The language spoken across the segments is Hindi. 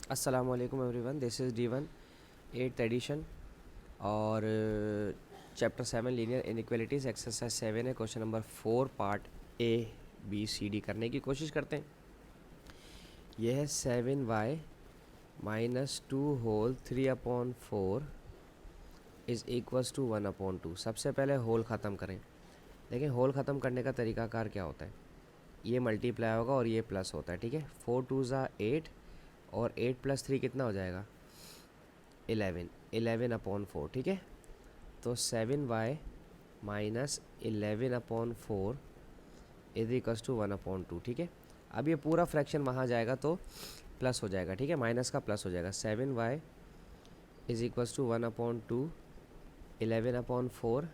अस्सलाम वालेकुम everyone, this is D1 8th edition और चैप्टर 7 लीनियर इनइक्वालिटीज़ एक्सरसाइज 7 है। Question number 4 part A B C D करने की कोशिश करते हैं। यह है 7y minus 2 whole 3/4 is equals to 1/2। सबसे पहले होल ख़त्म करें। देखिए होल ख़त्म करने का तरीकाकार क्या होता है, ये मल्टीप्लाई होगा और ये प्लस होता है। ठीक है, 4 2 ज़ा 8 और 8 + 3 कितना हो जाएगा 11/4। ठीक है, तो 7y minus 11/4 is equals to 1/2। ठीक है, अब ये पूरा फ्रैक्शन वहाँ जाएगा तो प्लस हो जाएगा। ठीक है, माइनस का प्लस हो जाएगा। 7y is equals to 1/2 11/4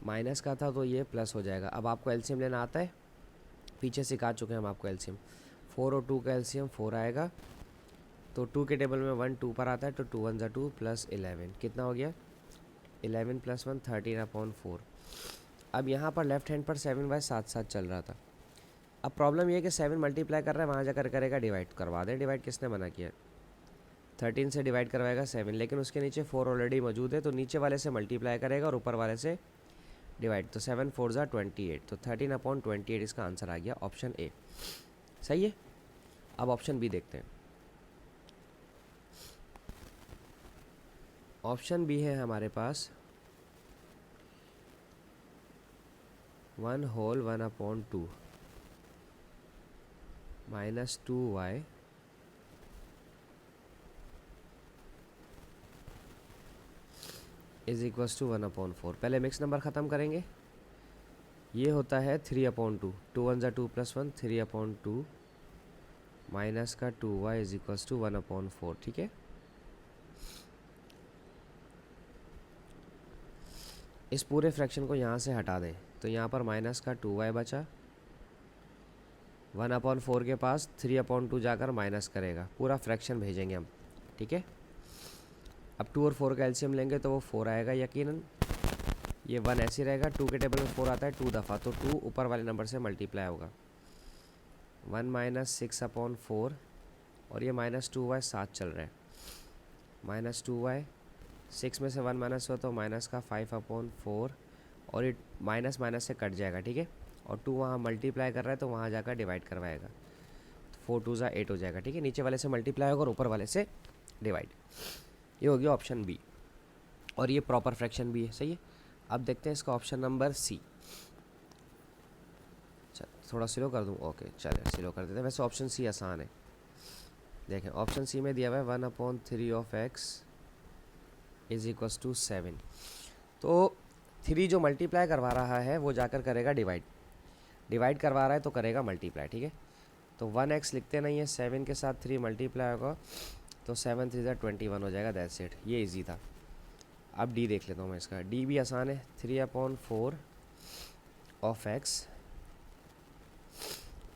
minus का था तो ये प्लस हो जाएगा। अब आपको एलसीएम लेना आता है, पीछे सिखा चुके हैं हम आपको एलसीएम। 4 और 2 का एलसीएम 4 आएगा, तो 2 के टेबल में 1 2 पर आता है, तो 2 1 ज़ा 2 प्लस 11 कितना हो गया 11 + 1 13/4। अब यहाँ पर लेफ्ट हैंड पर 7y साथ साथ चल रहा था। अब प्रॉब्लम ये है कि 7 मल्टीप्लाई कर रहा है, वहाँ जाकर करेगा डिवाइड। करवा दें डिवाइड, किसने मना किया। 13 से डिवाइड करवाएगा 7, लेकिन उसके नीचे 4 ऑलरेडी मौजूद है, तो नीचे वाले से मल्टीप्लाई करेगा और ऊपर वाले से डिवाइड। तो 7 4 ज़ा 28, तो 13/28 इसका आंसर आ गया ऑप्शन ए। सही है। अब ऑप्शन बी देखते हैं। ऑप्शन बी है हमारे पास 1 whole 1/2 minus 2y is equals to 1/4। पहले मिक्स नंबर ख़त्म करेंगे। ये होता है 3/2, 2 1 ज़ा 2 + 1 3/2 माइनस का 2y इज इक्वल्स टू 1/4। ठीक है, इस पूरे फ्रैक्शन को यहाँ से हटा दें, तो यहाँ पर माइनस का 2y बचा। 1/4 के पास 3/2 जाकर माइनस करेगा, पूरा फ्रैक्शन भेजेंगे हम। ठीक है, अब 2 और 4 का एलसीएम लेंगे तो वो 4 आएगा यकीनन। ये 1 ऐसे रहेगा, 2 के टेबल में 4 आता है 2 दफ़ा, तो 2 ऊपर वाले नंबर से मल्टीप्लाई होगा। 1 - 6/4 और ये -2y साथ चल रहा है। -2y 6 में से 1 माइनस हुआ तो माइनस का 5/4 और ये माइनस माइनस से कट जाएगा। ठीक है, और 2 वहाँ मल्टीप्लाई कर रहा है तो वहाँ जाकर डिवाइड करवाएगा, तो 4 2 ज़ा 8 हो जाएगा। ठीक है, नीचे वाले से मल्टीप्लाई होगा और ऊपर वाले से डिवाइड। ये हो गया ऑप्शन बी, और ये प्रॉपर फ्रैक्शन भी है। सही है। अब देखते हैं इसका ऑप्शन नंबर सी। थोड़ा स्लो कर दूँ, ओके चलिए स्लो कर देते हैं। वैसे ऑप्शन सी आसान है। देखें ऑप्शन सी में दिया हुआ है 1/3 of x is equals to 7। तो 3 जो मल्टीप्लाई करवा रहा है वो जाकर करेगा डिवाइड। डिवाइड करवा रहा है तो करेगा मल्टीप्लाई। ठीक है, तो 1x लिखते नहीं है, 7 के साथ 3 मल्टीप्लाई होगा तो 7 3 ज़ा 21 हो जाएगा। दैट्स इट, ये इजी था। अब डी देख लेता हूँ मैं इसका। डी भी आसान है, 3/4 of x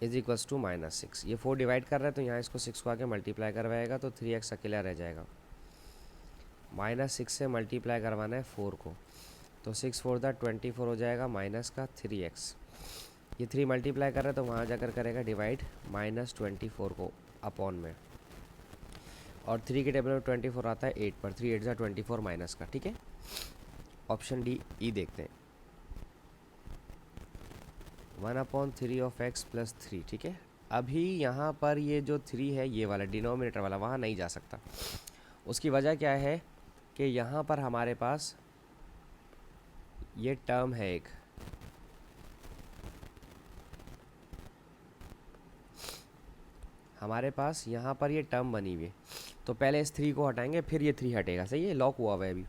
is equals to -6। ये 4 डिवाइड कर रहा है तो यहाँ इसको 6 को आके मल्टीप्लाई करवाएगा तो 3x अकेला रह जाएगा। -6 से मल्टीप्लाई करवाना है 4 को, तो 6 4 ज़ा 24 हो जाएगा माइनस का 3x। ये 3 मल्टीप्लाई कर रहा है तो वहाँ जाकर करेगा डिवाइड -24 को अपॉन में, और 3 के टेबल में 24 आता है 8 पर, 3 8 ज़ा 24 माइनस का। ठीक है, ऑप्शन डी ई देखते हैं। 1/3 ऑफ x + 3। ठीक है, अभी यहाँ पर ये जो 3 है ये वाला डिनोमिनेटर वाला वहाँ नहीं जा सकता। उसकी वजह क्या है कि यहाँ पर हमारे पास ये टर्म है एक, हमारे पास यहाँ पर ये टर्म बनी हुई है, तो पहले इस 3 को हटाएंगे फिर ये 3 हटेगा। सही है, लॉक हुआ हुआ है अभी,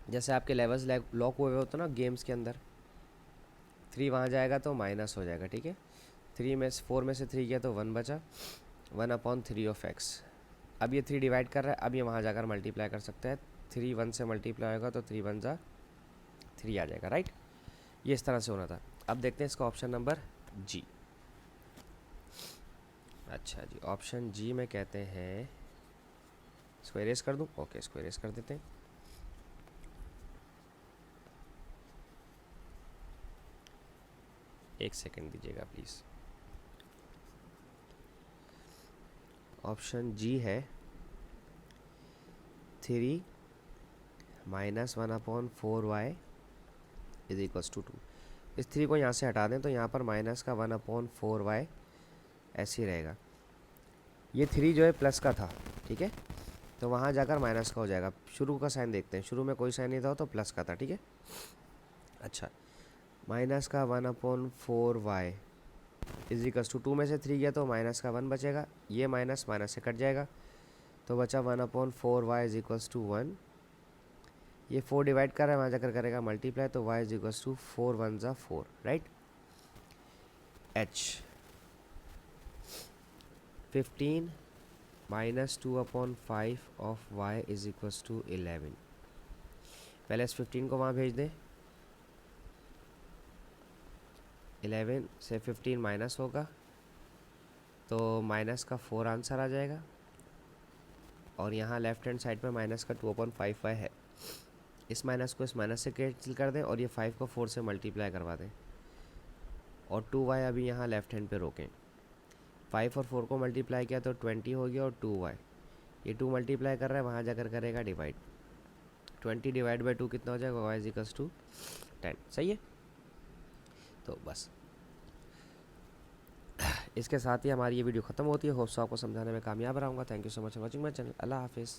जैसे आपके लेवल्स लॉक हुए हुए होते ना गेम्स के अंदर। 3 वहाँ जाएगा तो माइनस हो जाएगा। ठीक है, 4 में से 3 गया तो 1 बचा। 1/3 ऑफ x। अब ये 3 डिवाइड कर रहा है, अब ये वहाँ जाकर मल्टीप्लाई कर सकते हैं। 3 1 से मल्टीप्लाई होगा तो 3 1 ज़ा 3 आ जाएगा। राइट, ये इस तरह से होना था। अब देखते हैं इसका ऑप्शन नंबर जी। अच्छा जी, ऑप्शन जी में कहते हैं, इसको एरेज कर दूँ, ओके इसको एरेज कर देते हैं। एक सेकंड दीजिएगा प्लीज़। ऑप्शन जी है 3 minus 1/4y is equals to 2। इस 3 को यहाँ से हटा दें तो यहाँ पर माइनस का 1/4y ऐसे ही रहेगा। ये 3 जो है प्लस का था, ठीक है, तो वहाँ जाकर माइनस का हो जाएगा। शुरू का साइन देखते हैं, शुरू में कोई साइन नहीं था तो प्लस का था, ठीक है। अच्छा, माइनस का 1/4y इज इक्वल्स टू 2 में से 3 गया तो माइनस का 1 बचेगा, ये माइनस माइनस से कट जाएगा तो बचा 1/4y इज इक्वल्स टू 1। ये 4 डिवाइड कर रहा है, वहाँ जाकर करेगा मल्टीप्लाई तो y इज इक्वल्स टू 4 1 ज़ा 4, right. h 15 minus 2/5 of y is equals to 11। पहले इस 15 को वहाँ भेज दें, 11 से 15 माइनस होगा तो माइनस का 4 आंसर आ जाएगा, और यहाँ लेफ्ट हैंड साइड पे माइनस का 2/5y है। इस माइनस को इस माइनस से कैंसिल कर दें और ये 5 को 4 से मल्टीप्लाई करवा दें, और 2y अभी यहाँ लेफ्ट हैंड पे रोकें। 5 और 4 को मल्टीप्लाई किया तो 20 हो गया, और 2y ये 2 मल्टीप्लाई कर रहा है, वहाँ जाकर करेगा डिवाइड। 20 डिवाइड बाई 2 कितना हो जाएगा, y इज इक्वल्स टू 10। सही है, तो बस इसके साथ ही हमारी ये वीडियो ख़त्म होती है। होप्स आपको समझाने में कामयाब रहूँगा। Thank you so much for watching my channel. अल्लाह हाफिज़।